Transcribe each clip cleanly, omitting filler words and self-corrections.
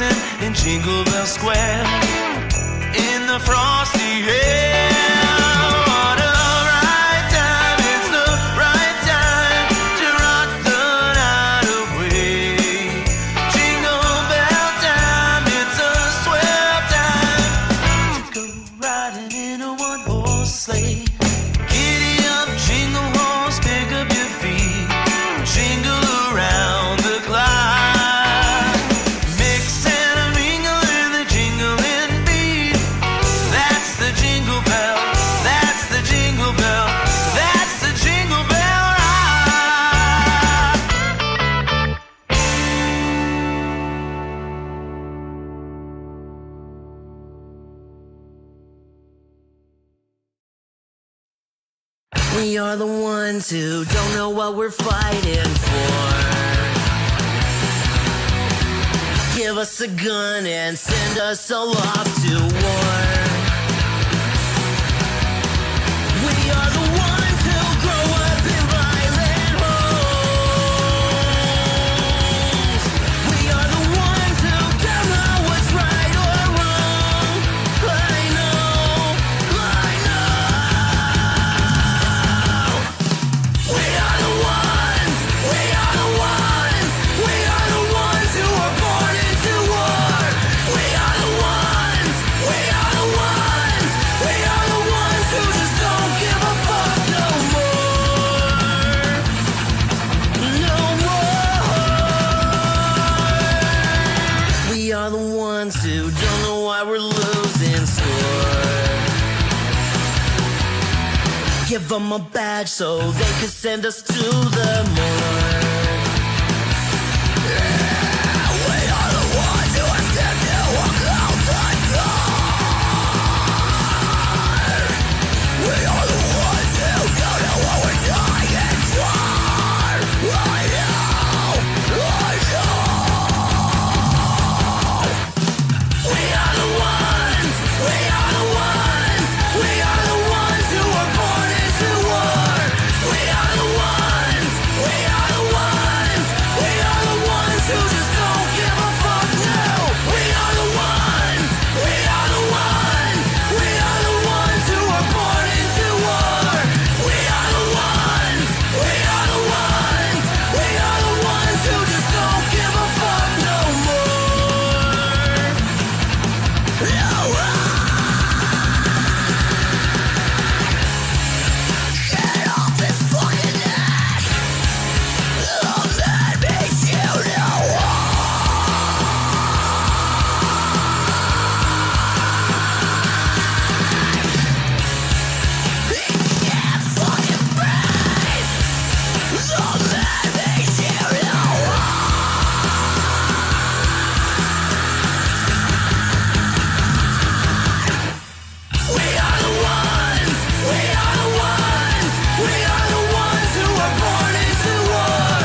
dancing in Jingle Bell Square in the frosty air. What a right time, it's the right time to rock the night away. Jingle bell time, it's a swell time to go riding in a one-horse sleigh. Giddy up, jingle horse, pick up your feet, jingle around the clock. Mix and a mingle in the jingling beat. That's the jingle bell, that's the jingle bell, that's the jingle bell rock. We are the ones who don't know what we're fighting for. Give us a gun and send us all off to war. We are the ones who grow up in violent homes. We are the ones who don't know what's right or wrong. I know. We are the ones, we are the ones, we are the ones who were born into war. We are the ones, we are the ones, we are the ones who just don't give a fuck no more. No more. We are the ones who don't know why we're losing score. Give them a badge so they could send us to the morgue. Yeah, we are the ones who are scared to walk out the door. We are the ones who don't know what we're dying for. I know. We are the ones, we are the ones, we are the ones who were born into war. We are the ones, we are the ones, we are the ones who just don't give a fuck now. We are the ones, we are the ones, we are the ones who were born into war. We are the ones, we are the ones, we are the ones who just don't give a fuck no more. No. Get off his fucking neck. Oh, that makes you know. He can't fucking breathe. Oh, that makes you know. We are the ones, we are the ones, we are the ones who were born into war.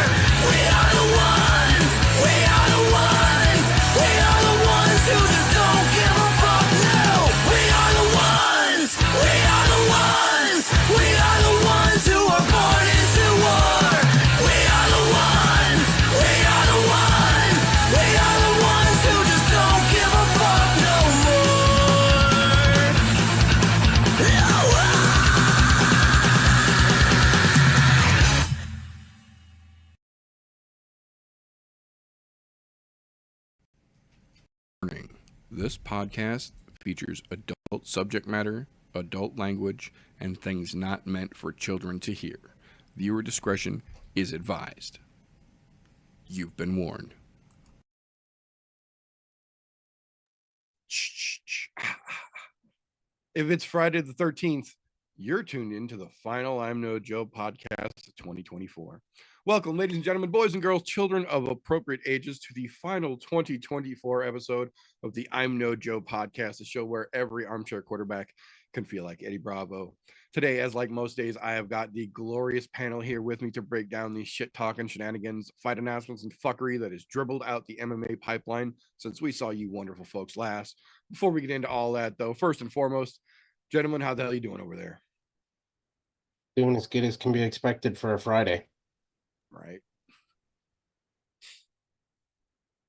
We are the ones, we are the ones, we are the ones who just don't give a fuck now. We are the ones, we are the ones, we are the ones who were born into war. We are the ones, we are the ones, we are the ones who just don't give a fuck no more. Warning. This podcast features adult subject matter, adult language, and things not meant for children to hear. Viewer discretion is advised. You've been warned. If it's Friday the 13th, you're tuned into the final I'm No Joe podcast of 2024. Welcome, ladies and gentlemen, boys and girls, children of appropriate ages, to the final 2024 episode of the I'm No Joe podcast, the show where every armchair quarterback can feel like Eddie Bravo. Today, as like most days, I have got the glorious panel here with me to break down the shit-talking shenanigans, fight announcements, and fuckery that has dribbled out the MMA pipeline since we saw you wonderful folks last. Before we get into all that, though, first and foremost, gentlemen, how the hell are you doing over there? Doing as good as can be expected for a Friday. Right.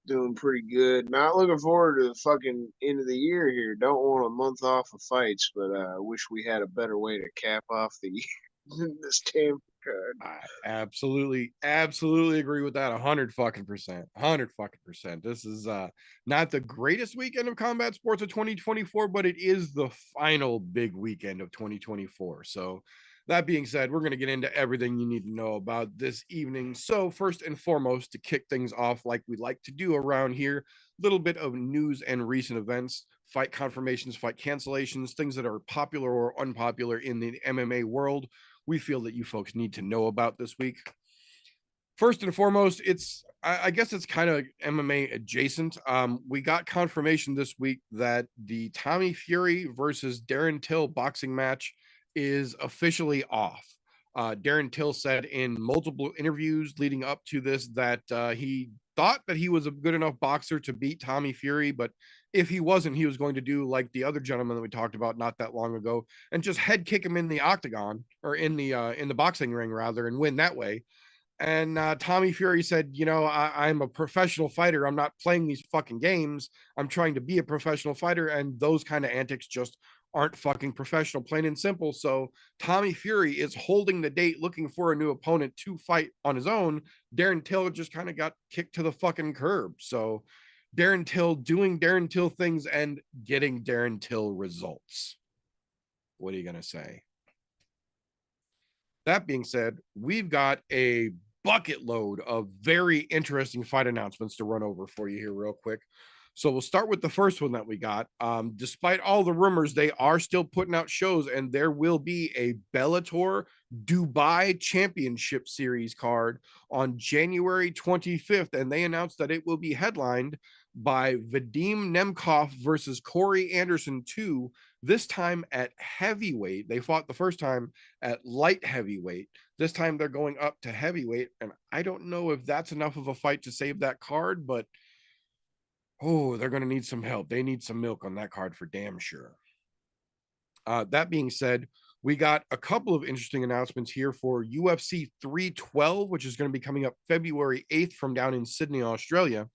Doing pretty good. Not looking forward to the fucking end of the year here. Don't want a month off of fights, but I wish we had a better way to cap off the this Tampa card. I absolutely agree with that. 100%. This is not the greatest weekend of combat sports of 2024, but it is the final big weekend of 2024. So that being said, we're going to get into everything you need to know about this evening. So first and foremost, to kick things off like we like to do around here, a little bit of news and recent events, fight confirmations, fight cancellations, things that are popular or unpopular in the MMA world we feel that you folks need to know about this week. First and foremost, I guess it's kind of MMA adjacent. We got confirmation this week that the Tommy Fury versus Darren Till boxing match is officially off. Darren Till said in multiple interviews leading up to this that he thought that he was a good enough boxer to beat Tommy Fury, but if he wasn't, he was going to do like the other gentleman that we talked about not that long ago and just head kick him in the octagon or in the boxing ring rather and win that way. And Tommy Fury said, you know, I'm a professional fighter. I'm not playing these fucking games. I'm trying to be a professional fighter. And those kind of antics just aren't fucking professional, plain and simple. So Tommy Fury is holding the date, looking for a new opponent to fight on his own. Darren Till just kind of got kicked to the fucking curb. So Darren Till doing Darren Till things and getting Darren Till results. What are you going to say? That being said, we've got a bucket load of very interesting fight announcements to run over for you here real quick. So we'll start with the first one that we got. Despite all the rumors, they are still putting out shows, and there will be a Bellator Dubai Championship Series card on January 25th, and they announced that it will be headlined by Vadim Nemkov versus Corey Anderson 2, this time at heavyweight. They fought the first time at light heavyweight. This time they're going up to heavyweight, and I don't know if that's enough of a fight to save that card, but they're going to need some help. They need some milk on that card for damn sure. That being said, we got a couple of interesting announcements here for UFC 312, which is going to be coming up February 8th from down in Sydney, Australia.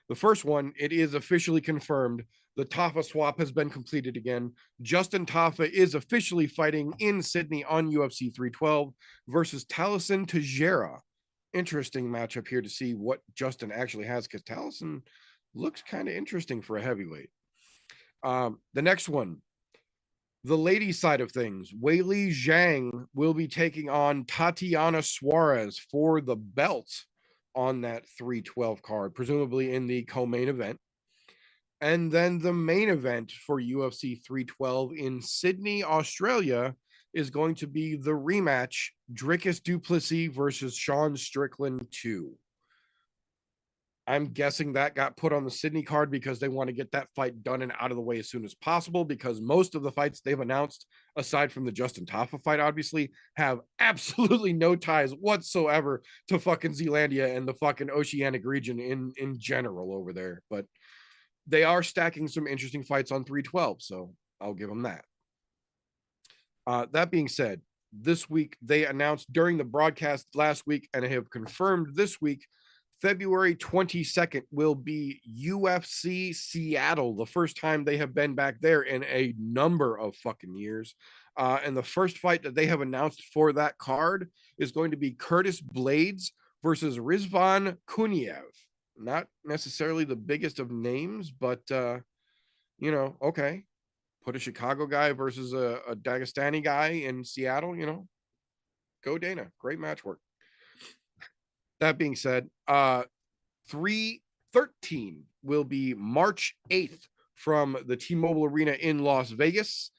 The first one, it is officially confirmed. The Tafa swap has been completed again. Justin Tafa is officially fighting in Sydney on UFC 312 versus Taliesin Teixeira. Interesting matchup here to see what Justin actually has, because Taliesin looks kind of interesting for a heavyweight. The next one, the ladies' side of things, Weili Zhang will be taking on Tatiana Suarez for the belt on that 312 card, presumably in the co-main event. And then the main event for UFC 312 in Sydney, Australia, is going to be the rematch, Dricus du Plessis versus Sean Strickland 2. I'm guessing that got put on the Sydney card because they want to get that fight done and out of the way as soon as possible, because most of the fights they've announced, aside from the Justin Tafa fight, obviously, have absolutely no ties whatsoever to fucking Zealandia and the fucking Oceanic region in general over there. But they are stacking some interesting fights on 312, so I'll give them that. That being said, this week they announced during the broadcast last week and have confirmed this week, February 22nd will be UFC Seattle, the first time they have been back there in a number of fucking years. And the first fight that they have announced for that card is going to be Curtis Blades versus Rizvan Kuniev. Not necessarily the biggest of names, but, okay. Put a Chicago guy versus a Dagestani guy in Seattle, go Dana. Great match work. That being said, 313 will be March 8th from the T-Mobile Arena in Las Vegas.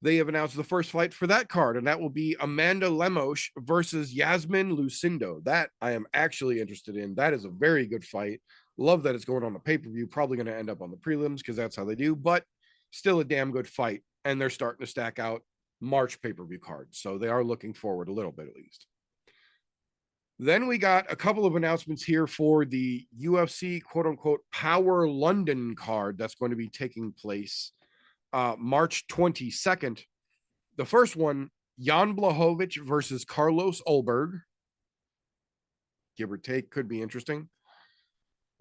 They have announced the first fight for that card, and that will be Amanda Lemos versus Yasmin Lucindo. That I am actually interested in. That is a very good fight. Love that it's going on the pay-per-view. Probably going to end up on the prelims because that's how they do, but still a damn good fight, and they're starting to stack out March pay-per-view cards, so they are looking forward a little bit at least. Then we got a couple of announcements here for the UFC quote-unquote Power London card that's going to be taking place March 22nd. The first one, Jan Blachowicz versus Carlos Ulberg. Give or take, could be interesting.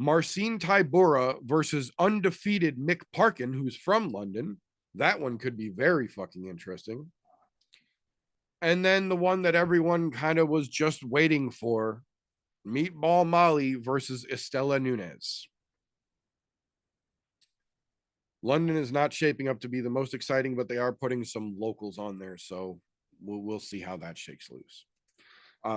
Marcin Tybura versus undefeated Mick Parkin, who's from London. That one could be very fucking interesting. And then the one that everyone kind of was just waiting for, Meatball Molly versus Estela Nunez. London is not shaping up to be the most exciting, but they are putting some locals on there, so we'll see how that shakes loose.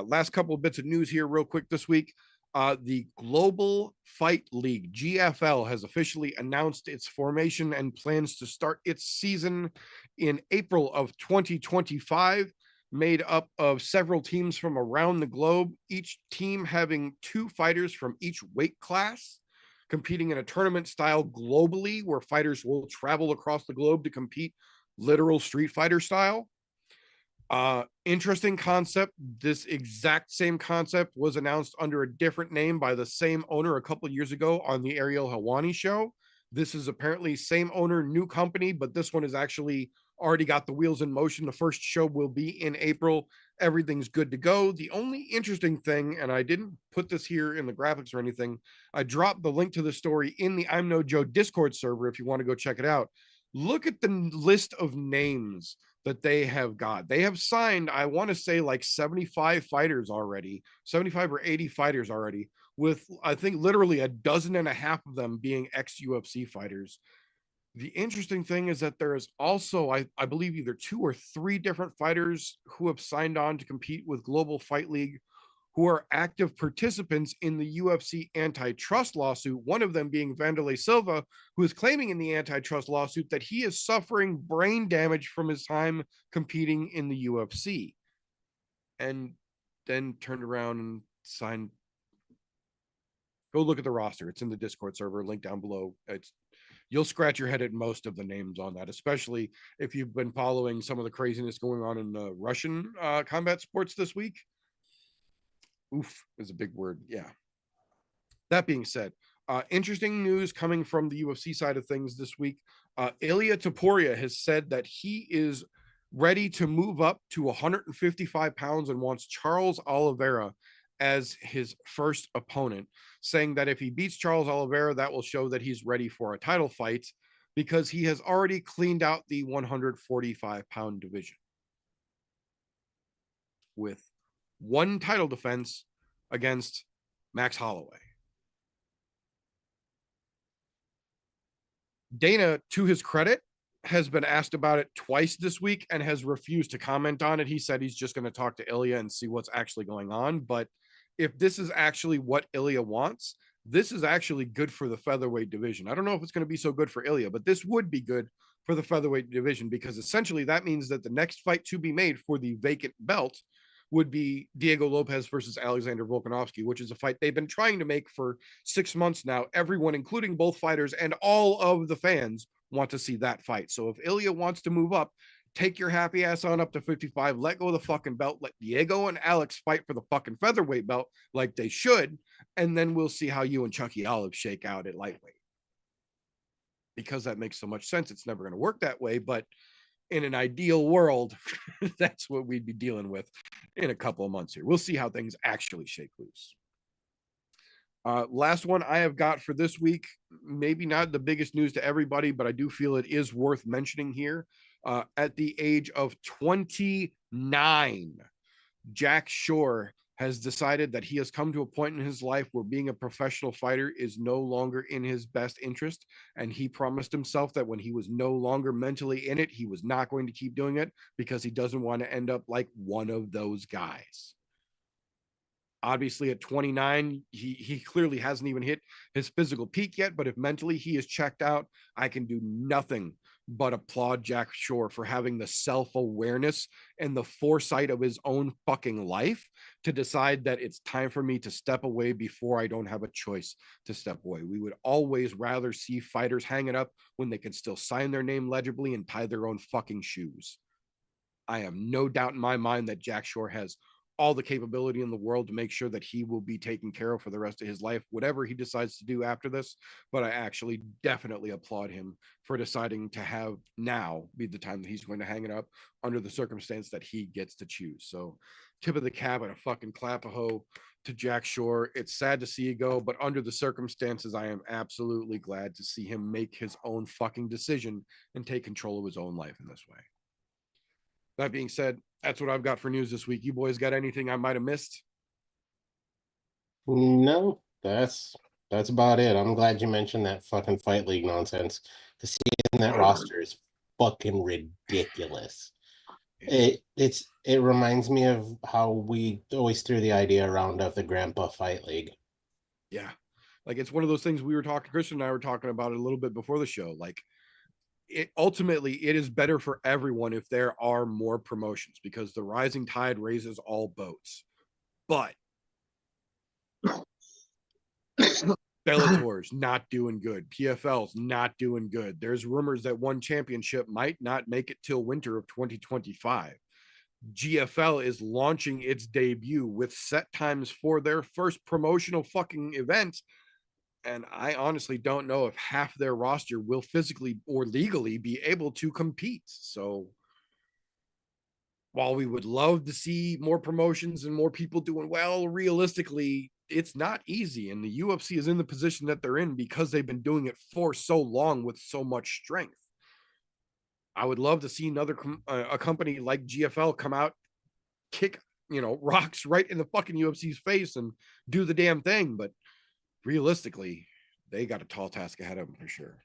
Last couple of bits of news here real quick this week. The Global Fight League, GFL, has officially announced its formation and plans to start its season in April of 2025, made up of several teams from around the globe, each team having 2 fighters from each weight class, competing in a tournament style globally, where fighters will travel across the globe to compete literal Street Fighter style. Interesting concept. This exact same concept was announced under a different name by the same owner a couple of years ago on the Ariel Helwani show. This is apparently same owner, new company, but this one is actually already got the wheels in motion. The first show will be in April. Everything's good to go. The only interesting thing, and I didn't put this here in the graphics or anything, I dropped the link to the story in the I'm No Joe Discord server if you want to go check it out. Look at the list of names that they have got. They have signed, I want to say, like 75 fighters already, 75 or 80 fighters already, with I think literally a dozen and a half of them being ex-UFC fighters. The interesting thing is that there is also, I believe, either 2 or 3 different fighters who have signed on to compete with Global Fight League, who are active participants in the UFC antitrust lawsuit, one of them being Vanderlei Silva, who is claiming in the antitrust lawsuit that he is suffering brain damage from his time competing in the UFC. And then turned around and signed. Go look at the roster. It's in the Discord server, link down below. You'll scratch your head at most of the names on that, especially if you've been following some of the craziness going on in the Russian combat sports this week. Oof is a big word. Yeah. That being said, interesting news coming from the UFC side of things this week. Ilia Topuria has said that he is ready to move up to 155 pounds and wants Charles Oliveira as his first opponent, saying that if he beats Charles Oliveira, that will show that he's ready for a title fight, because he has already cleaned out the 145-pound division with 1 title defense against Max Holloway. Dana, to his credit, has been asked about it twice this week and has refused to comment on it. He said he's just going to talk to Ilya and see what's actually going on. But if this is actually what Ilya wants, this is actually good for the featherweight division. I don't know if it's going to be so good for Ilya, but this would be good for the featherweight division, because essentially that means that the next fight to be made for the vacant belt would be Diego Lopez versus Alexander Volkanovski, which is a fight they've been trying to make for 6 months now. Everyone, including both fighters and all of the fans, want to see that fight. So if Ilya wants to move up, take your happy ass on up to 55, let go of the fucking belt, let Diego and Alex fight for the fucking featherweight belt like they should, and then we'll see how you and Chucky Olive shake out at lightweight. Because that makes so much sense. It's never going to work that way, but in an ideal world, that's what we'd be dealing with in a couple of months here. We'll see how things actually shake loose. Last one I have got for this week, maybe not the biggest news to everybody, but I do feel it is worth mentioning here. At the age of 29, Jack Shore has decided that he has come to a point in his life where being a professional fighter is no longer in his best interest. And he promised himself that when he was no longer mentally in it, he was not going to keep doing it, because he doesn't want to end up like one of those guys. Obviously, at 29, he clearly hasn't even hit his physical peak yet, but if mentally he is checked out, I can do nothing but applaud Jack Shore for having the self-awareness and the foresight of his own fucking life to decide that it's time for me to step away before I don't have a choice to step away. We would always rather see fighters hang it up when they can still sign their name legibly and tie their own fucking shoes. I have no doubt in my mind that Jack Shore has all the capability in the world to make sure that he will be taken care of for the rest of his life, whatever he decides to do after this. But I actually definitely applaud him for deciding to have now be the time that he's going to hang it up under the circumstance that he gets to choose. So tip of the cap and a fucking clap a hoe to Jack Shore. It's sad to see you go, but under the circumstances, I am absolutely glad to see him make his own fucking decision and take control of his own life in this way. That being said, that's what I've got for news this week. You boys got anything I might have missed? No, that's about it. I'm glad you mentioned that fucking Fight League nonsense. To see in that roster is fucking ridiculous. It reminds me of how we always threw the idea around of the Grandpa Fight League. Yeah. Like it's one of those things we were talking, Christian and I were talking about it a little bit before the show. Like it ultimately it is better for everyone if there are more promotions because the rising tide raises all boats. But Bellator's not doing good. PFL's not doing good. There's rumors that one championship might not make it till winter of 2025. GFL is launching its debut with set times for their first promotional fucking event. And I honestly don't know if half their roster will physically or legally be able to compete. So while we would love to see more promotions and more people doing well, realistically, it's not easy. And the UFC is in the position that they're in because they've been doing it for so long with so much strength. I would love to see a company like GFL come out, kick, rocks right in the fucking UFC's face and do the damn thing. But realistically, they got a tall task ahead of them for sure.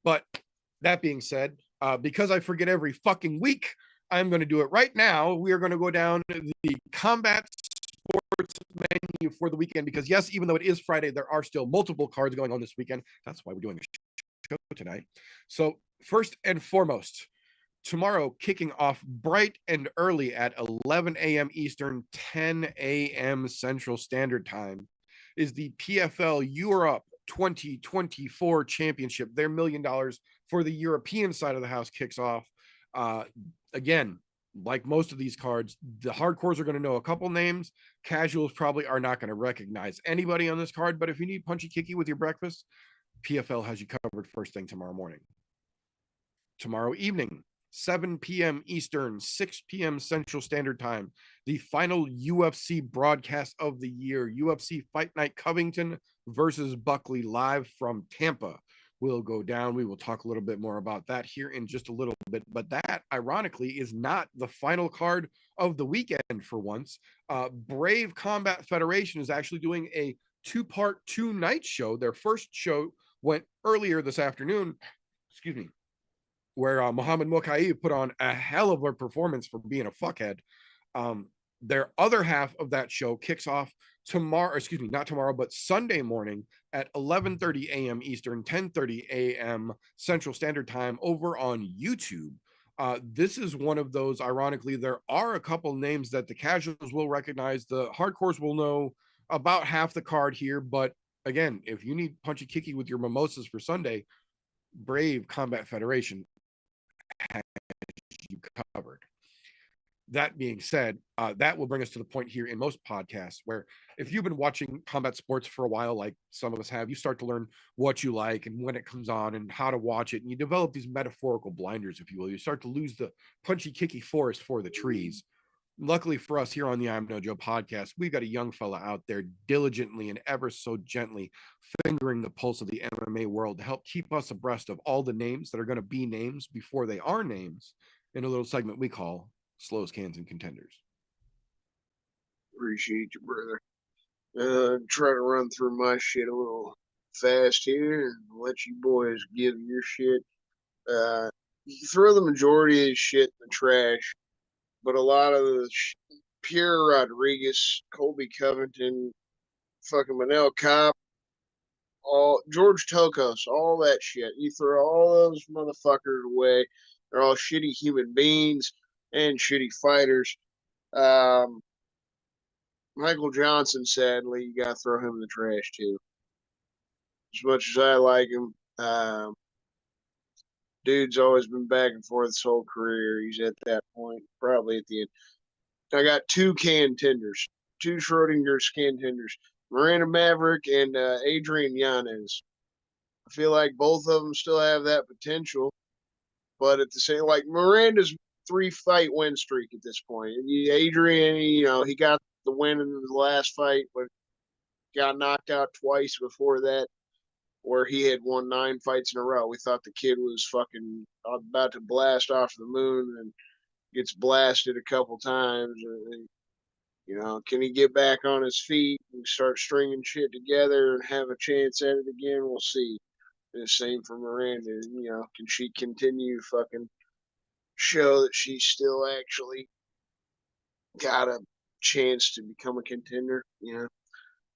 But that being said, because I forget every fucking week, I'm going to do it right now. We are going to go down the combat sports menu for the weekend because, yes, even though it is Friday, there are still multiple cards going on this weekend. That's why we're doing a show tonight. So first and foremost, tomorrow kicking off bright and early at 11 a.m. Eastern, 10 a.m. Central Standard Time is the PFL Europe 2024 Championship. Their $1 million for the European side of the house kicks off. Again, like most of these cards, the hardcores are going to know a couple names. Casuals probably are not going to recognize anybody on this card, but if you need punchy kicky with your breakfast, PFL has you covered first thing tomorrow morning. Tomorrow evening, 7 p.m. Eastern, 6 p.m. Central Standard Time, the final UFC broadcast of the year, UFC Fight Night Covington versus Buckley live from Tampa will go down. We will talk a little bit more about that here in just a little bit, but that ironically is not the final card of the weekend for once. Brave Combat Federation is actually doing a two-part, two-night show. Their first show went earlier this afternoon, where Muhammad Mokaev put on a hell of a performance for being a fuckhead. Their other half of that show kicks off not tomorrow, but Sunday morning at 11:30 a.m. Eastern, 10:30 a.m. Central Standard Time over on YouTube. This is one of those, ironically, there are a couple names that the casuals will recognize. The hardcores will know about half the card here, but again, if you need punchy kicky with your mimosas for Sunday, Brave Combat Federation has you covered. That being said, that will bring us to the point here in most podcasts where if you've been watching combat sports for a while, like some of us have, you start to learn what you like and when it comes on and how to watch it. And you develop these metaphorical blinders, if you will. You start to lose the punchy kicky forest for the trees. Luckily for us here on the ImNoJo podcast, we've got a young fella out there diligently and ever so gently fingering the pulse of the MMA world to help keep us abreast of all the names that are going to be names before they are names in a little segment we call Slows, Cans, and Contenders. Appreciate you, brother. Try to run through my shit a little fast here and let you boys give your shit. You throw the majority of this shit in the trash, but a lot of the Pierre Rodriguez, Colby Covington, fucking Manel Kopp, all George Tokos, all that shit. You throw all those motherfuckers away. They're all shitty human beings and shitty fighters. Michael Johnson, sadly, you gotta throw him in the trash too. As much as I like him, dude's always been back and forth his whole career. He's at that point, probably at the end. I got two contenders, two Schrodinger's contenders, Miranda Maverick and Adrian Yanez. I feel like both of them still have that potential, but at the same, Miranda's 3-fight win streak at this point. And Adrian, he got the win in the last fight, but got knocked out twice before that, where he had won 9 fights in a row. We thought the kid was fucking about to blast off the moon and gets blasted a couple times. Can he get back on his feet and start stringing shit together and have a chance at it again? We'll see. And the same for Miranda. Can she continue fucking show that she's still actually got a chance to become a contender?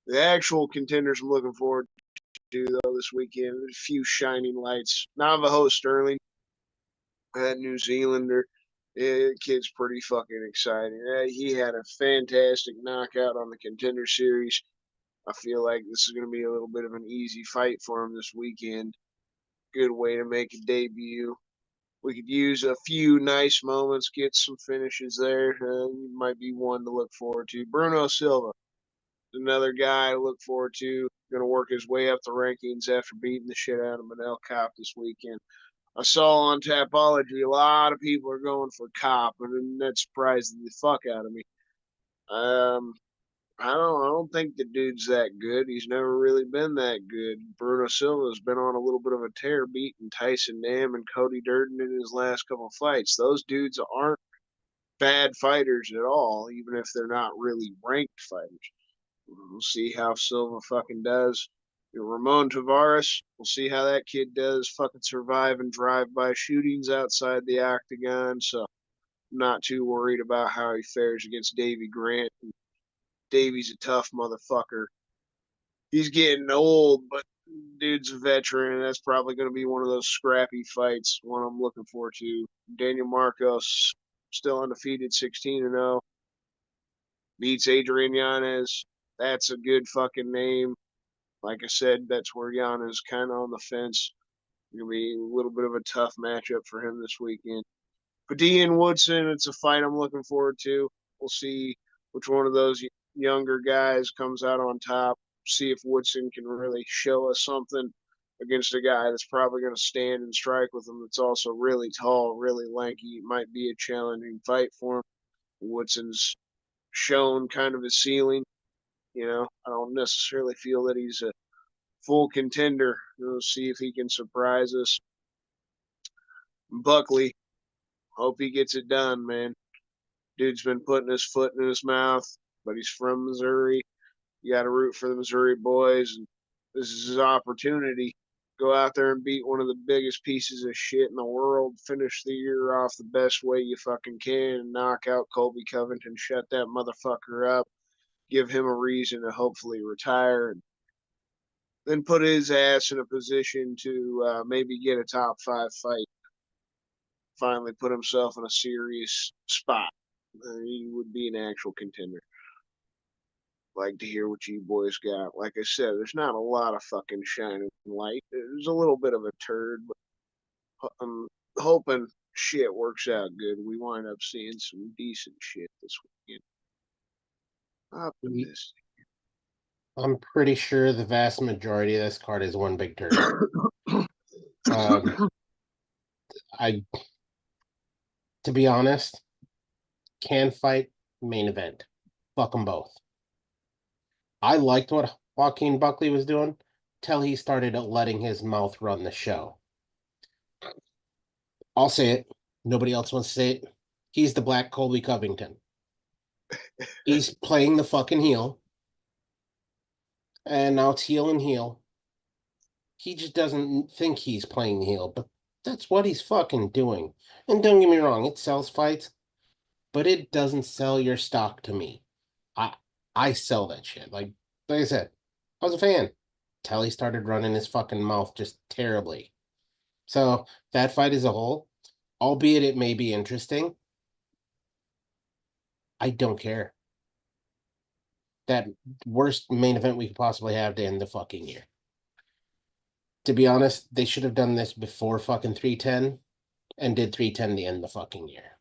The actual contenders I'm looking forward to, though, this weekend, a few shining lights. Navajo Sterling, that New Zealander. The kid's pretty fucking exciting. He had a fantastic knockout on the Contender Series. I feel like this is going to be a little bit of an easy fight for him this weekend. Good way to make a debut. We could use a few nice moments, get some finishes there. Might be one to look forward to. Bruno Silva, another guy I look forward to. Going to work his way up the rankings after beating the shit out of Manel Cop this weekend. I saw on Tapology a lot of people are going for Cop, and that surprised the fuck out of me. I don't think the dude's that good. He's never really been that good. Bruno Silva's been on a little bit of a tear, beating Tyson Nam and Cody Durden in his last couple of fights. Those dudes aren't bad fighters at all, even if they're not really ranked fighters. We'll see how Silva fucking does. Ramon Tavares, we'll see how that kid does fucking survive and drive-by shootings outside the octagon. So I'm not too worried about how he fares against Davey Grant. Davey's a tough motherfucker. He's getting old, but dude's a veteran, and that's probably going to be one of those scrappy fights, one I'm looking forward to. Daniel Marcos, still undefeated, 16-0. Beats Adrian Yanez. That's a good fucking name. Like I said, that's where Yanez kind of on the fence. Going to be a little bit of a tough matchup for him this weekend. Padilla and Woodson, it's a fight I'm looking forward to. We'll see which one of those younger guys comes out on top. See if Woodson can really show us something against a guy that's probably going to stand and strike with him that's also really tall, really lanky. It might be a challenging fight for him. Woodson's shown kind of his ceiling. I don't necessarily feel that he's a full contender. We'll see if he can surprise us. Buckley, hope he gets it done, man. Dude's been putting his foot in his mouth, but he's from Missouri. You got to root for the Missouri boys, and this is his opportunity. Go out there and beat one of the biggest pieces of shit in the world. Finish the year off the best way you fucking can, and knock out Colby Covington. Shut that motherfucker up. Give him a reason to hopefully retire, and then put his ass in a position to maybe get a top 5 fight. Finally put himself in a serious spot. He would be an actual contender. Like to hear what you boys got. Like I said, there's not a lot of fucking shining light. There's a little bit of a turd, but I'm hoping shit works out good. We wind up seeing some decent shit this weekend. Optimistic. I'm pretty sure the vast majority of this card is one big turd. To be honest, can fight main event. Fuck them both. I liked what Joaquin Buckley was doing till he started letting his mouth run the show. I'll say it. Nobody else wants to say it. He's the Black Colby Covington. He's playing the fucking heel. And now it's heel and heel. He just doesn't think he's playing the heel, but that's what he's fucking doing. And don't get me wrong, it sells fights, but it doesn't sell your stock to me. I sell that shit. Like I said, I was a fan till he started running his fucking mouth just terribly. So that fight as a whole, albeit it may be interesting, I don't care. That worst main event we could possibly have to end the fucking year. To be honest, they should have done this before fucking 310 and did 310 to end the fucking year.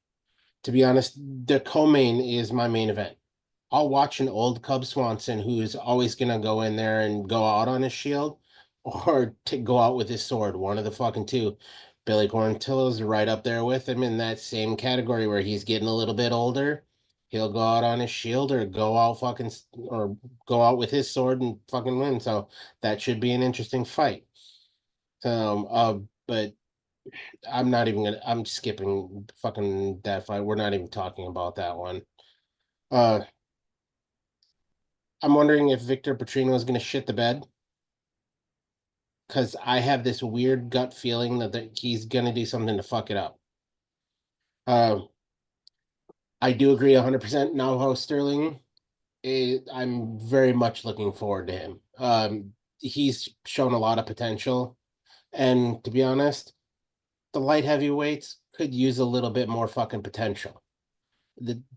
To be honest, the co-main is my main event. I'll watch an old Cub Swanson who's always going to go in there and go out on his shield or to go out with his sword, one of the fucking two. Billy Quarantillo's right up there with him in that same category where he's getting a little bit older he'll go out on his shield or go out with his sword and fucking win. So that should be an interesting fight. But I'm skipping fucking that fight. We're not even talking about that one. I'm wondering if Victor Petrino is going to shit the bed, because I have this weird gut feeling that he's going to do something to fuck it up. I do agree 100% now, Sterling. I'm very much looking forward to him. He's shown a lot of potential, and to be honest, the light heavyweights could use a little bit more fucking potential.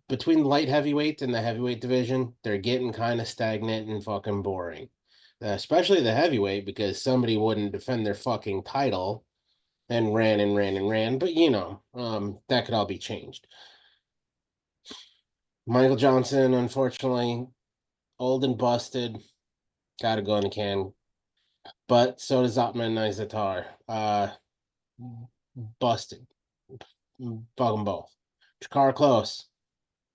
Between the light heavyweights and the heavyweight division, they're getting kind of stagnant and fucking boring. Especially the heavyweight, because somebody wouldn't defend their fucking title and ran and ran and ran. But that could all be changed. Michael Johnson, unfortunately, old and busted, gotta go in the can. But so does Otman Nizatar. Busted. Fuck them both. Jakar Close,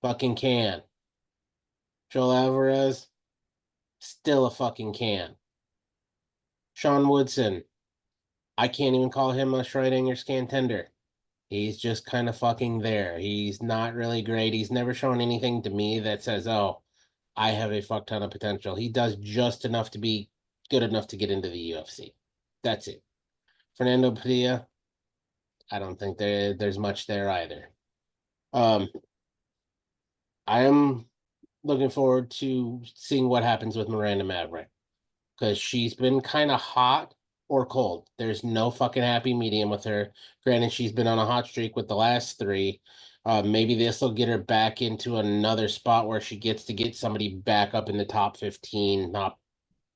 fucking can. Joel Alvarez, still a fucking can. Sean Woodson, I can't even call him a Schrodinger's contender. He's just kind of fucking there. He's not really great. He's never shown anything to me that says, oh, I have a fuck ton of potential. He does just enough to be good enough to get into the UFC. That's it. Fernando Padilla, I don't think there's much there either. I am looking forward to seeing what happens with Miranda Maverick, because she's been kind of hot or cold. There's no fucking happy medium with her. Granted, she's been on a hot streak with the last three. Maybe this will get her back into another spot where she gets to get somebody back up in the top 15, not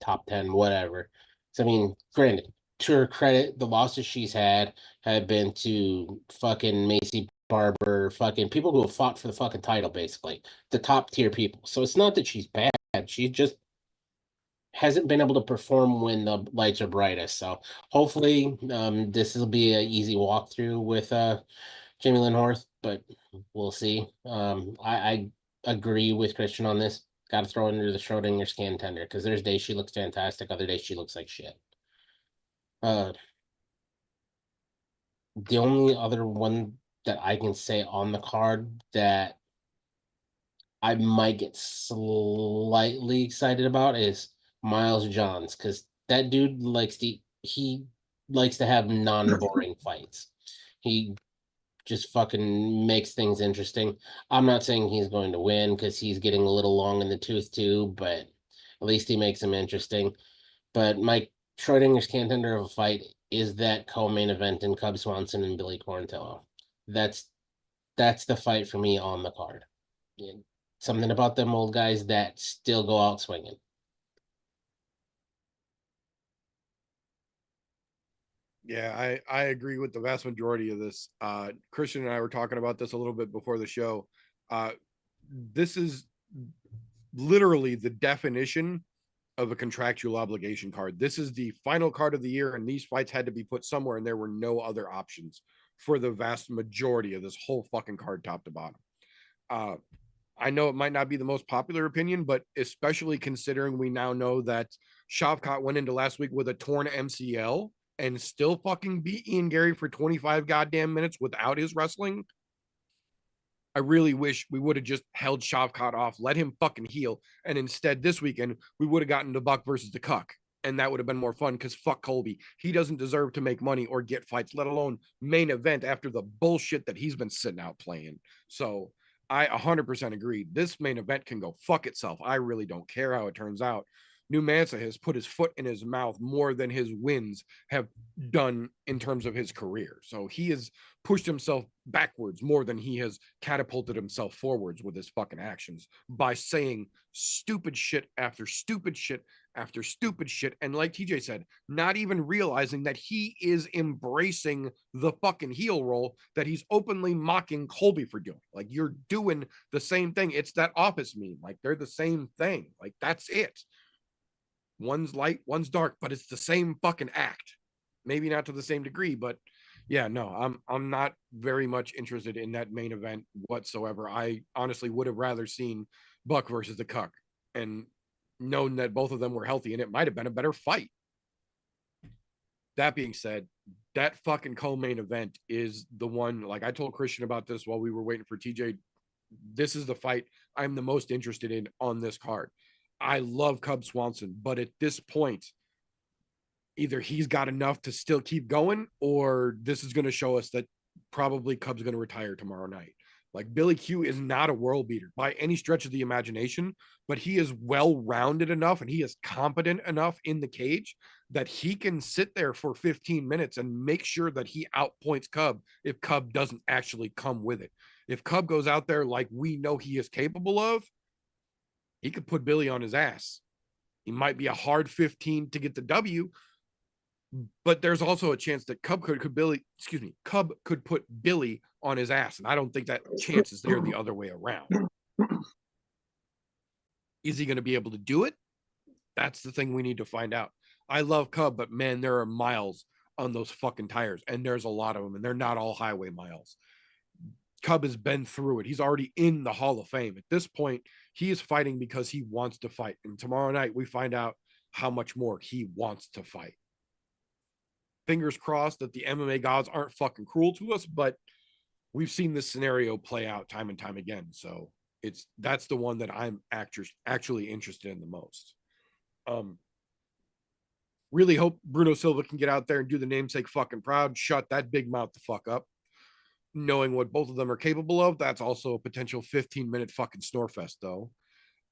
top 10, whatever. So, I mean, granted, to her credit, the losses she's had have been to fucking Macy Barber, fucking people who have fought for the fucking title, basically. The top tier people. So it's not that she's bad. She just hasn't been able to perform when the lights are brightest. So hopefully this will be an easy walkthrough with Jamie Lynn Horth, but we'll see. I agree with Christian on this. Got to throw into the Schrodinger's contender, because there's days she looks fantastic, other days she looks like shit. The only other one that I can say on the card that I might get slightly excited about is Miles Johns, because that dude likes to have non-boring fights. He just fucking makes things interesting. I'm not saying he's going to win, because he's getting a little long in the tooth too, but at least he makes them interesting. But my Schrodinger's contender of a fight is that co-main event in Cub Swanson and Billy Quarantillo. That's the fight for me on the card. Yeah. Something about them old guys that still go out swinging. Yeah, I agree with the vast majority of this. Christian and I were talking about this a little bit before the show. This is literally the definition of a contractual obligation card. This is the final card of the year, and these fights had to be put somewhere, and there were no other options for the vast majority of this whole fucking card, top to bottom. I know it might not be the most popular opinion, but especially considering we now know that Shavkat went into last week with a torn MCL and still fucking beat Ian Gary for 25 goddamn minutes without his wrestling. I really wish we would have just held Shavkat off, let him fucking heal, and instead this weekend we would have gotten the Buck versus the Cuck, and that would have been more fun, because fuck Colby. He doesn't deserve to make money or get fights, let alone main event, after the bullshit that he's been sitting out playing. So I 100% agree. This main event can go fuck itself. I really don't care how it turns out. New Mansa has put his foot in his mouth more than his wins have done in terms of his career. So he has pushed himself backwards more than he has catapulted himself forwards with his fucking actions by saying stupid shit after stupid shit after stupid shit. And like TJ said, not even realizing that he is embracing the fucking heel role that he's openly mocking Colby for doing. Like, you're doing the same thing. It's that Office meme. Like, they're the same thing. Like, that's it. One's light, one's dark, but it's the same fucking act. Maybe not to the same degree, but Yeah, no, I'm not very much interested in that main event whatsoever. I honestly would have rather seen Buck versus the Cuck and known that both of them were healthy, and it might have been a better fight. That being said, that fucking co-main event is the one. Like I told Christian about this while we were waiting for TJ. This is the fight I'm the most interested in on this card. I love Cub Swanson, but at this point, either he's got enough to still keep going, or this is going to show us that probably Cub's going to retire tomorrow night. Like Billy Q is not a world beater by any stretch of the imagination, but he is well rounded enough and he is competent enough in the cage that he can sit there for 15 minutes and make sure that he outpoints Cub if Cub doesn't actually come with it. If Cub goes out there like we know he is capable of, he could put Billy on his ass. He might be a hard 15 to get the W, but there's also a chance that Cub could put Billy on his ass, and I don't think that chance is there the other way around. Is he going to be able to do it? That's the thing we need to find out. I love Cub, but man, there are miles on those fucking tires, and there's a lot of them, and they're not all highway miles. Cub has been through it. He's already in the Hall of Fame. At this point, he is fighting because he wants to fight, and tomorrow night we find out how much more he wants to fight. Fingers crossed that the MMA gods aren't fucking cruel to us, but we've seen this scenario play out time and time again. So that's the one that I'm actually interested in the most. Really hope Bruno Silva can get out there and do the namesake fucking proud, shut that big mouth the fuck up. Knowing what both of them are capable of, that's also a potential 15-minute fucking snore fest, though.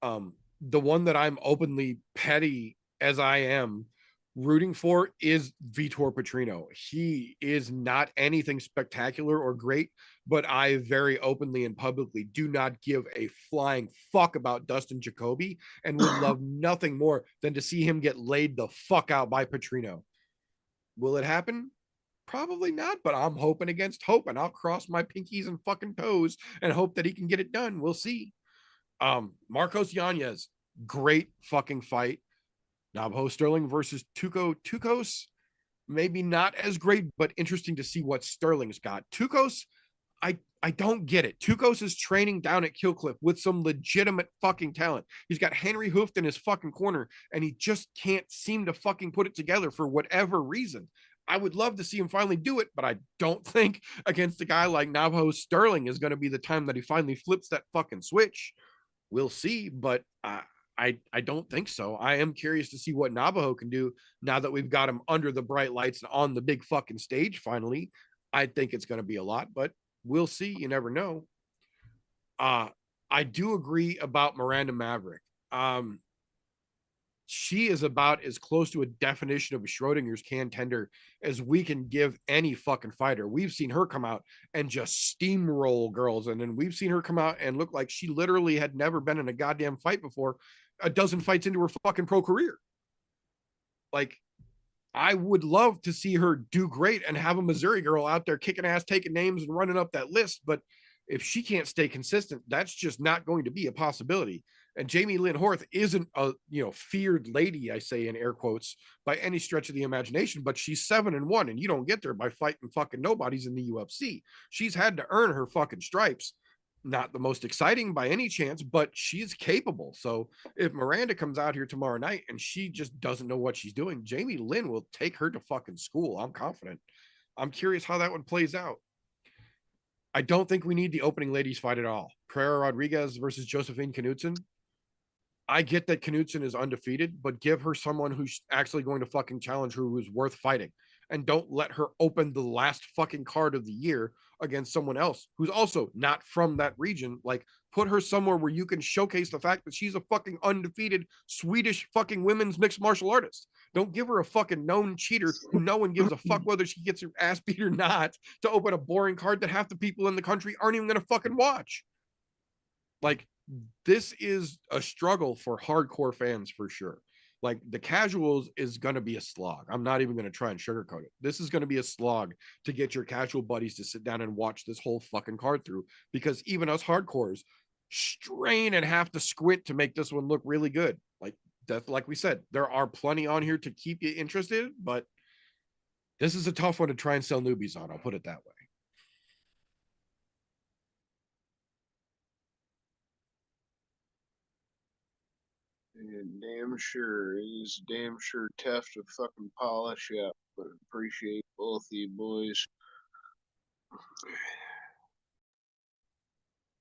The one that I'm openly petty as I am rooting for is Vitor Petrino. He is not anything spectacular or great, but I very openly and publicly do not give a flying fuck about Dustin Jacoby and would love nothing more than to see him get laid the fuck out by Petrino. Will it happen? Probably not, but I'm hoping against hope, and I'll cross my pinkies and fucking toes and hope that he can get it done. We'll see. Marcos Yanez, great fucking fight. Navajo Sterling versus Tuco. Tukos, maybe not as great, but interesting to see what Sterling's got. Tukos, I don't get it. Tukos is training down at Killcliff with some legitimate fucking talent. He's got Henry Hooft in his fucking corner, and he just can't seem to fucking put it together for whatever reason. I would love to see him finally do it, but I don't think against a guy like Navajo Sterling is going to be the time that he finally flips that fucking switch. We'll see, but I don't think so. I am curious to see what Navajo can do now that we've got him under the bright lights and on the big fucking stage finally. I think it's going to be a lot, but we'll see. You never know. I do agree about Miranda Maverick. She is about as close to a definition of a Schrodinger's contender as we can give any fucking fighter. We've seen her come out and just steamroll girls, and then we've seen her come out and look like she literally had never been in a goddamn fight before, a dozen fights into her fucking pro career. Like, I would love to see her do great and have a Missouri girl out there kicking ass, taking names, and running up that list. But if she can't stay consistent, that's just not going to be a possibility. And Jamie Lynn Horth isn't a feared lady, I say in air quotes, by any stretch of the imagination, but she's 7-1, and you don't get there by fighting fucking nobodies in the UFC. She's had to earn her fucking stripes. Not the most exciting by any chance, but she's capable. So if Miranda comes out here tomorrow night and she just doesn't know what she's doing, Jamie Lynn will take her to fucking school. I'm confident. I'm curious how that one plays out. I don't think we need the opening ladies fight at all. Pereira Rodriguez versus Josephine Knudsen. I get that Knudsen is undefeated, but give her someone who's actually going to fucking challenge her, who's worth fighting. And don't let her open the last fucking card of the year against someone else who's also not from that region. Like, put her somewhere where you can showcase the fact that she's a fucking undefeated Swedish fucking women's mixed martial artist. Don't give her a fucking known cheater who no one gives a fuck whether she gets her ass beat or not to open a boring card that half the people in the country aren't even going to fucking watch. Like, this is a struggle for hardcore fans for sure. Like, the casuals is going to be a slog. I'm not even going to try and sugarcoat it. This is going to be a slog to get your casual buddies to sit down and watch this whole fucking card through, because even us hardcores strain and have to squint to make this one look really good. Like we said, there are plenty on here to keep you interested, but This is a tough one to try and sell newbies on. I'll put it that way. And damn sure, it is damn sure tough to fucking polish up, but appreciate both of you boys.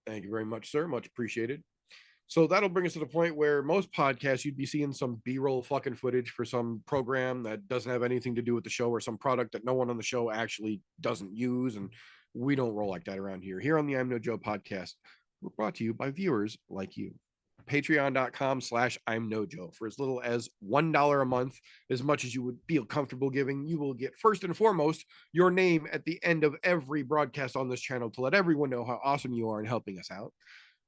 Thank you very much, sir. Much appreciated. So that'll bring us to the point where most podcasts, you'd be seeing some B-roll fucking footage for some program that doesn't have anything to do with the show or some product that no one on the show actually doesn't use. And we don't roll like that around here. Here on the I'm No Joe podcast, we're brought to you by viewers like you. Patreon.com/I'm No Joe. For as little as $1 a month, as much as you would feel comfortable giving, you will get first and foremost your name at the end of every broadcast on this channel to let everyone know how awesome you are in helping us out.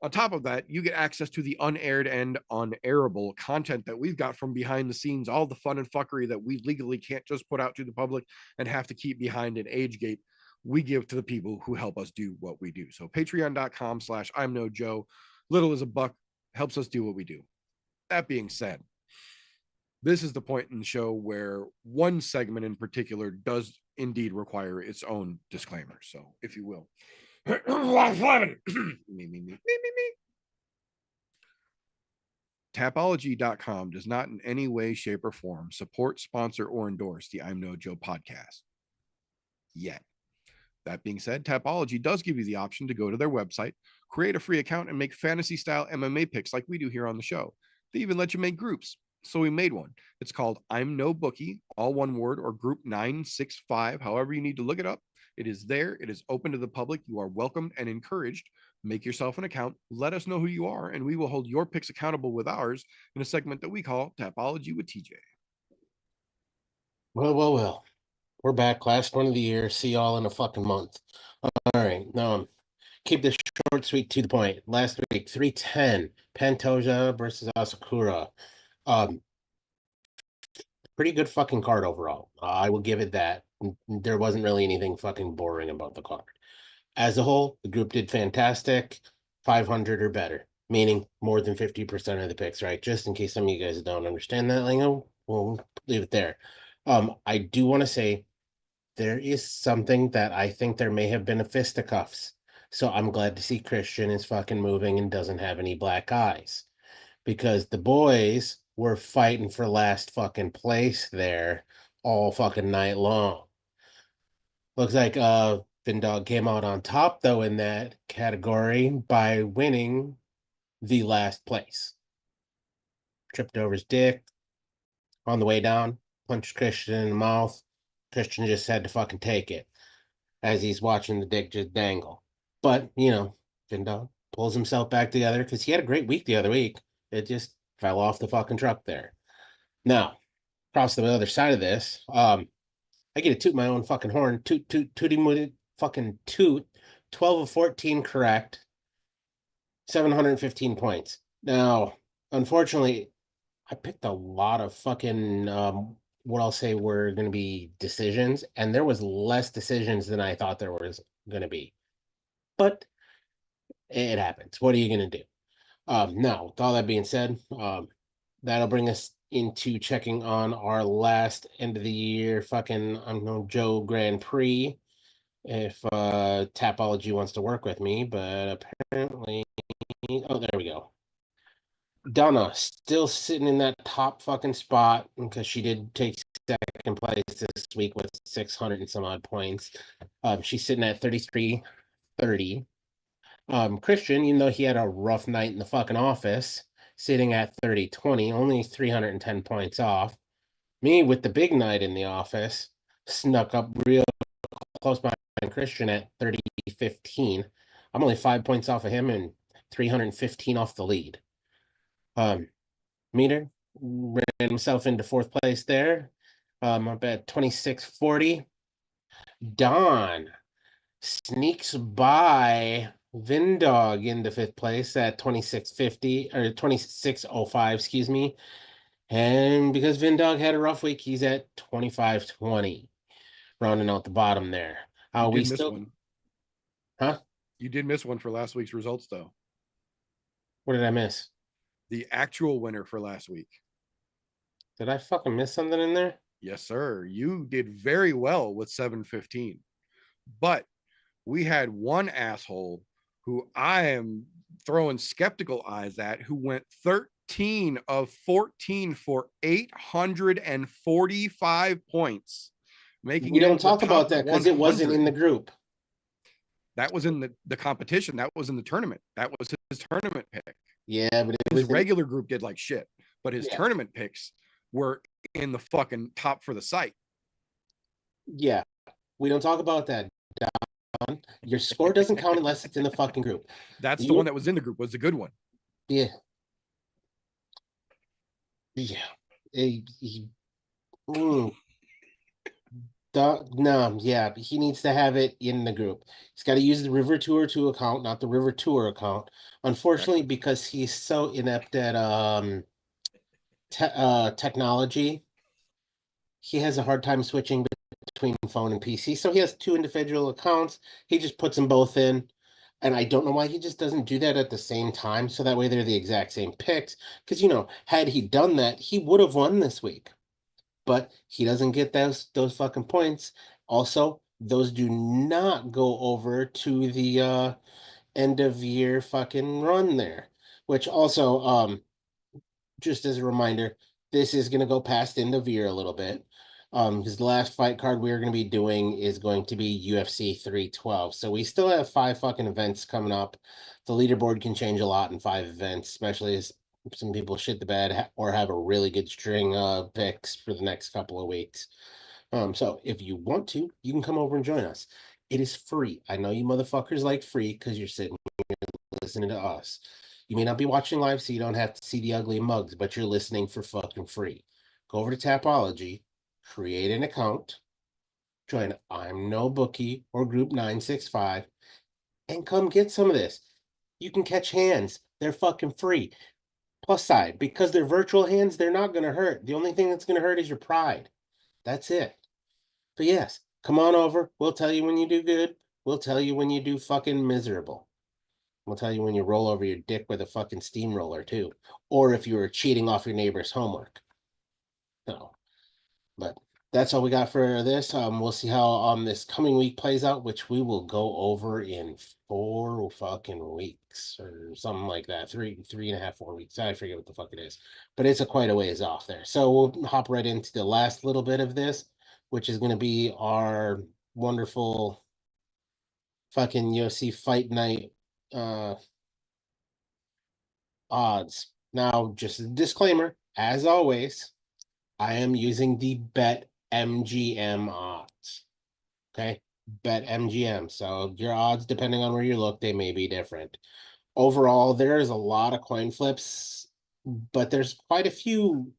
On top of that, you get access to the unaired and unairable content that we've got from behind the scenes, all the fun and fuckery that we legally can't just put out to the public and have to keep behind an age gate. We give to the people who help us do what we do. So patreon.com/I'm No Joe. Little as a buck helps us do what we do. That being said, this is the point in the show where one segment in particular does indeed require its own disclaimer. So if you will. me. Tapology.com does not in any way, shape, or form support, sponsor, or endorse the I'm No Joe podcast yet. That being said, Tapology does give you the option to go to their website, create a free account, and make fantasy-style MMA picks like we do here on the show. They even let you make groups. So we made one. It's called ImNoBookie, all one word, or Group 965, however you need to look it up. It is there. It is open to the public. You are welcomed and encouraged. Make yourself an account. Let us know who you are, and we will hold your picks accountable with ours in a segment that we call Tapology with TJ. Well. We're back. Last one of the year. See y'all in a fucking month. All right. Keep this short, sweet, to the point. Last week, 310. Pantoja versus Asakura. Pretty good fucking card overall. I will give it that. There wasn't really anything fucking boring about the card. As a whole, the group did fantastic. 500 or better, meaning more than 50% of the picks, right? Just in case some of you guys don't understand that lingo, we'll leave it there. I do want to say there is something that I think there may have been a fisticuffs. So I'm glad to see Christian is fucking moving and doesn't have any black eyes. Because the boys were fighting for last fucking place there all fucking night long. Looks like Vindog came out on top though in that category by winning the last place. Tripped over his dick on the way down, punched Christian in the mouth. Christian just had to fucking take it as he's watching the dick just dangle. But, Vindog pulls himself back together because he had a great week the other week. It just fell off the fucking truck there. Now, across the other side of this, I get to toot my own fucking horn. Tooting fucking toot. 12 of 14 correct. 715 points. Now, unfortunately, I picked a lot of fucking what I'll say were going to be decisions, and there was less decisions than I thought there was going to be. But it happens. What are you going to do? Now, with all that being said, that'll bring us into checking on our last end of the year fucking I'm No Joe Grand Prix. If Tapology wants to work with me, but apparently, oh, there we go. Donna still sitting in that top fucking spot because she did take second place this week with 600 and some odd points. She's sitting at 33-30. Christian, even though he had a rough night in the fucking office, sitting at 30-20, only 310 points off. Me with the big night in the office, snuck up real close behind Christian at 30-15. I'm only 5 points off of him and 315 off the lead. Meter ran himself into fourth place there. Up at 26-40. Don sneaks by Vindog into fifth place at 26-50 or 26-05, excuse me. And because Vindog had a rough week, he's at 25-20, rounding out the bottom there. We still one. Huh? You did miss one for last week's results, though. What did I miss? The actual winner for last week. Did I fucking miss something in there? Yes, sir. You did very well with 715. But we had one asshole who I am throwing skeptical eyes at who went 13 of 14 for 845 points, making We it don't into the talk about top that because it wasn't in the 100. group. That was in the competition. That was in the tournament. That was his tournament pick. Yeah, but it His was regular group did like shit, but his Yeah. tournament picks were in the fucking top for the site. Yeah, we don't talk about that, Don. Your score doesn't count unless it's in the fucking group. That's the one that was in the group, was the good one. Yeah. Yeah. He, no, yeah, he needs to have it in the group. He's got to use the River Tour 2 account, not the River Tour account. Unfortunately, because he's so inept at technology, he has a hard time switching between phone and PC. So he has two individual accounts. He just puts them both in. And I don't know why he just doesn't do that at the same time. So that way they're the exact same picks. Because, had he done that, he would have won this week. But he doesn't get those fucking points. Also, those do not go over to the end of year fucking run there. Which also, just as a reminder, this is gonna go past end of year a little bit. Because the last fight card we're gonna be doing is going to be UFC 312. So we still have 5 fucking events coming up. The leaderboard can change a lot in 5 events, especially as some people shit the bed or have a really good string of picks for the next couple of weeks. So if you want to, you can come over and join us. It is free. I know you motherfuckers like free because you're sitting here listening to us. You may not be watching live, so you don't have to see the ugly mugs, but you're listening for fucking free. Go over to Tapology, create an account, join ImNoBookie or Group 965, and come get some of this. You can catch hands. They're fucking free. Plus side, because they're virtual hands, they're not going to hurt. The only thing that's going to hurt is your pride. That's it. But yes, come on over. We'll tell you when you do good. We'll tell you when you do fucking miserable. We'll tell you when you roll over your dick with a fucking steamroller too. Or if you were cheating off your neighbor's homework. No. But that's all we got for this. We'll see how this coming week plays out, which we will go over in 4 fucking weeks or something like that. 3.5, 4 weeks. I forget what the fuck it is. But it's quite a ways off there. So we'll hop right into the last little bit of this, which is gonna be our wonderful fucking UFC fight night odds. Now, just a disclaimer, as always, I am using the Bet MGM odds. Okay, Bet MGM. So your odds, depending on where you look, they may be different. Overall, there is a lot of coin flips, but there's quite a few.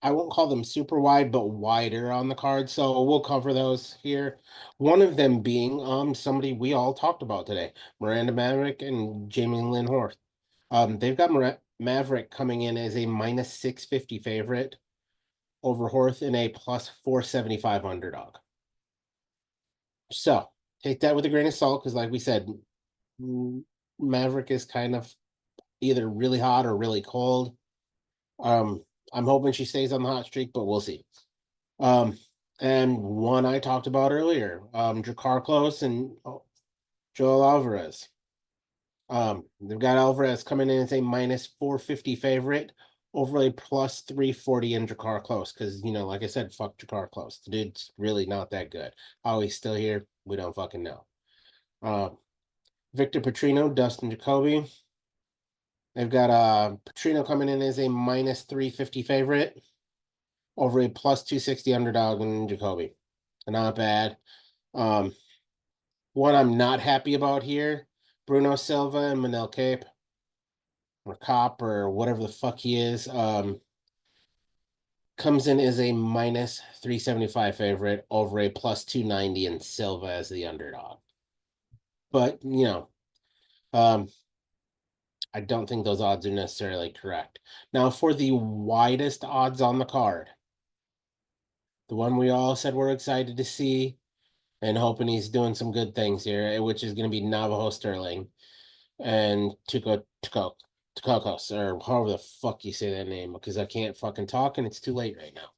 I won't call them super wide, but wider on the card. So we'll cover those here. One of them being somebody we all talked about today, Miranda Maverick and Jamie Lynn Horth. They've got Maverick coming in as a minus 650 favorite over Horth in a plus 475 underdog. So take that with a grain of salt, because like we said, Maverick is kind of either really hot or really cold. I'm hoping she stays on the hot streak, but we'll see. And one I talked about earlier, Drakkar Klose and Joel Alvarez. They've got Alvarez coming in as a minus 450 favorite over a plus 340 in Drakkar Klose. Because, like I said, fuck Drakkar Klose. The dude's really not that good. How he's still here, we don't fucking know. Victor Petrino, Dustin Jacoby. They've got Petrino coming in as a minus 350 favorite over a plus 260 underdog in Jacoby. Not bad. One I'm not happy about here, Bruno Silva and Manel Cape, or Cop, or whatever the fuck he is, comes in as a minus 375 favorite over a plus 290 in Silva as the underdog. But, I don't think those odds are necessarily correct. Now, for the widest odds on the card, the one we all said we're excited to see and hoping he's doing some good things here, which is going to be Navajo Sterling and Tukokos, or however the fuck you say that name, because I can't fucking talk and it's too late right now.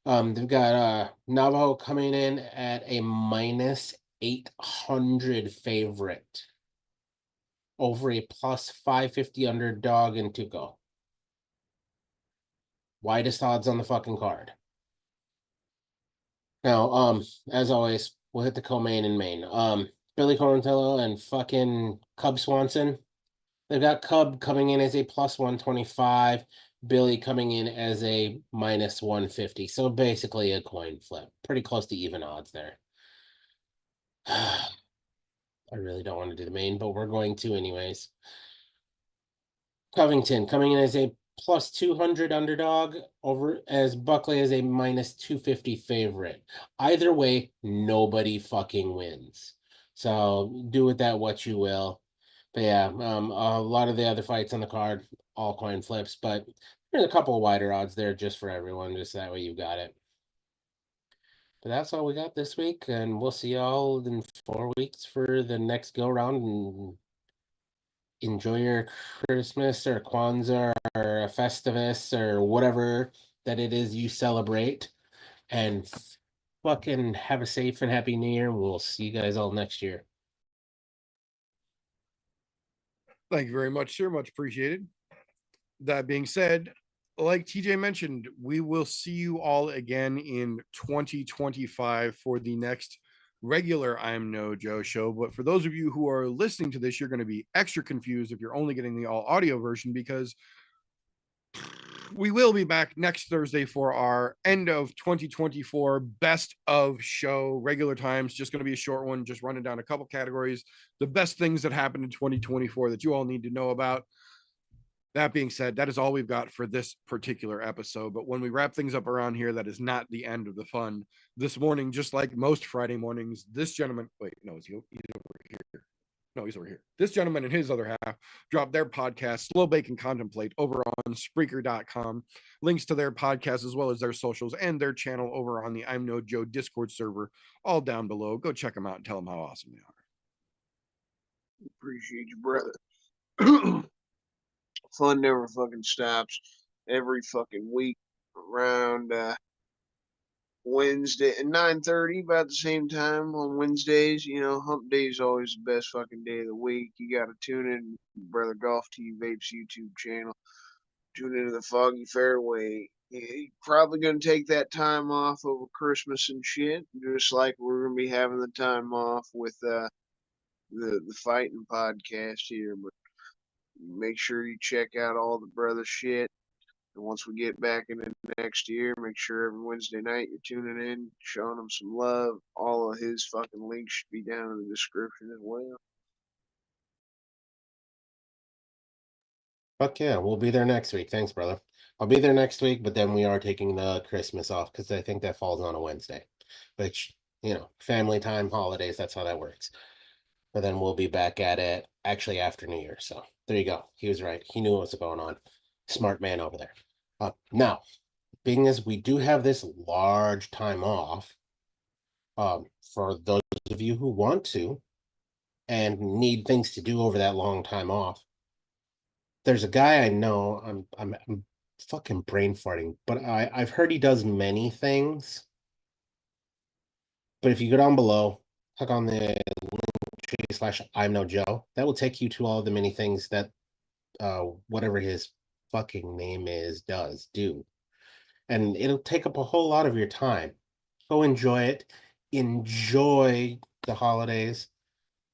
They've got Navajo coming in at a minus 800 favorite over a plus 550 underdog in Tuco. Widest odds on the fucking card. Now, as always, we'll hit the co-main in Maine. Billy Corantello and fucking Cub Swanson. They've got Cub coming in as a plus 125, Billy coming in as a minus 150. So basically a coin flip. Pretty close to even odds there. I really don't want to do the main, but we're going to anyways. Covington coming in as a plus 200 underdog over as Buckley as a minus 250 favorite. Either way, nobody fucking wins. So do with that what you will. But yeah, a lot of the other fights on the card, all coin flips, but there's a couple of wider odds there just for everyone, just that way you got it. But that's all we got this week, and we'll see y'all in 4 weeks for the next go round. And enjoy your Christmas or Kwanzaa or Festivus or whatever that it is you celebrate, and fucking have a safe and happy New Year. We'll see you guys all next year. Thank you very much, sir. Much appreciated. That being said, like TJ mentioned, we will see you all again in 2025 for the next regular I'm No Joe show. But for those of you who are listening to this, you're going to be extra confused if you're only getting the all audio version, because we will be back next Thursday for our end of 2024 best of show. Regular times, just going to be a short one, just running down a couple categories, the best things that happened in 2024 that you all need to know about. That being said, that is all we've got for this particular episode. But when we wrap things up around here, that is not the end of the fun. This morning, just like most Friday mornings, this gentleman, he's over here. No, he's over here. This gentleman and his other half dropped their podcast, Slow Bake and Contemplate, over on Spreaker.com. Links to their podcast as well as their socials and their channel over on the I'm No Joe Discord server, all down below. Go check them out and tell them how awesome they are. Appreciate you, brother. Fun never fucking stops. Every fucking week around Wednesday at 9:30, about the same time on Wednesdays. You know, Hump Day is always the best fucking day of the week. You got to tune in, Brother Golf T Vape's YouTube channel. Tune into the Foggy Fairway. You're probably going to take that time off over Christmas and shit, just like we're going to be having the time off with the fighting podcast here. But make sure you check out all the brother shit. And once we get back into next year, make sure every Wednesday night you're tuning in, showing him some love. All of his fucking links should be down in the description as well. Fuck yeah, we'll be there next week. Thanks, brother. I'll be there next week, but then we are taking the Christmas off because I think that falls on a Wednesday, which, family time, holidays, that's how that works. But then we'll be back at it actually after New Year. So there you go. He was right. He knew what was going on. Smart man over there. Now, being as we do have this large time off, for those of you who want to and need things to do over that long time off, there's a guy I know. I'm fucking brain farting, but I've heard he does many things. But if you go down below, click on the /ImNoJoe, that will take you to all the many things that whatever his fucking name is do, and it'll take up a whole lot of your time. Go enjoy it. Enjoy the holidays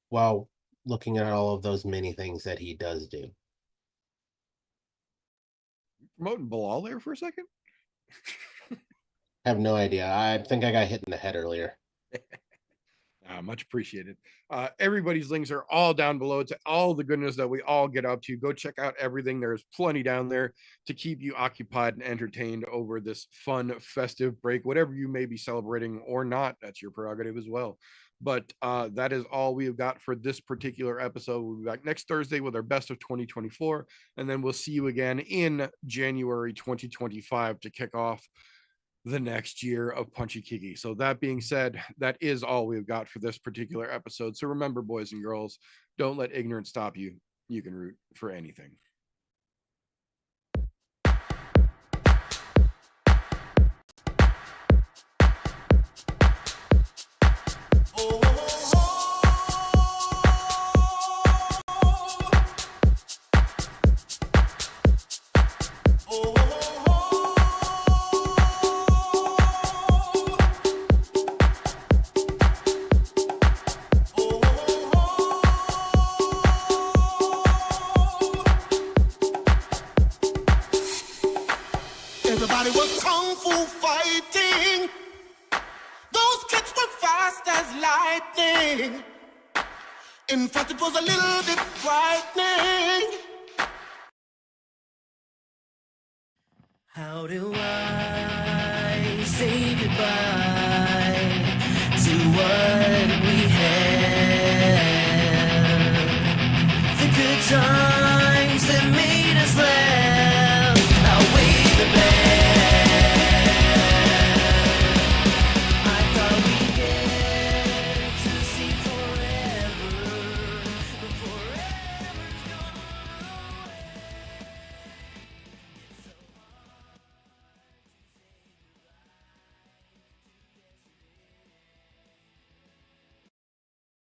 while looking at all of those many things that he does do. Promoting Bilal there for a second. I have no idea. I think I got hit in the head earlier. Much appreciated. Everybody's links are all down below to all the goodness that we all get up to. Go check out everything. There's plenty down there to keep you occupied and entertained over this fun, festive break, whatever you may be celebrating or not. That's your prerogative as well. But that is all we have got for this particular episode. We'll be back next Thursday with our best of 2024. And then we'll see you again in January 2025 to kick off the next year of Punchy Kiki. So that being said, that is all we've got for this particular episode. So remember, boys and girls, don't let ignorance stop you. You can root for anything. lightning. In fact, it was a little bit frightening. How do I say goodbye to what we had? The good times.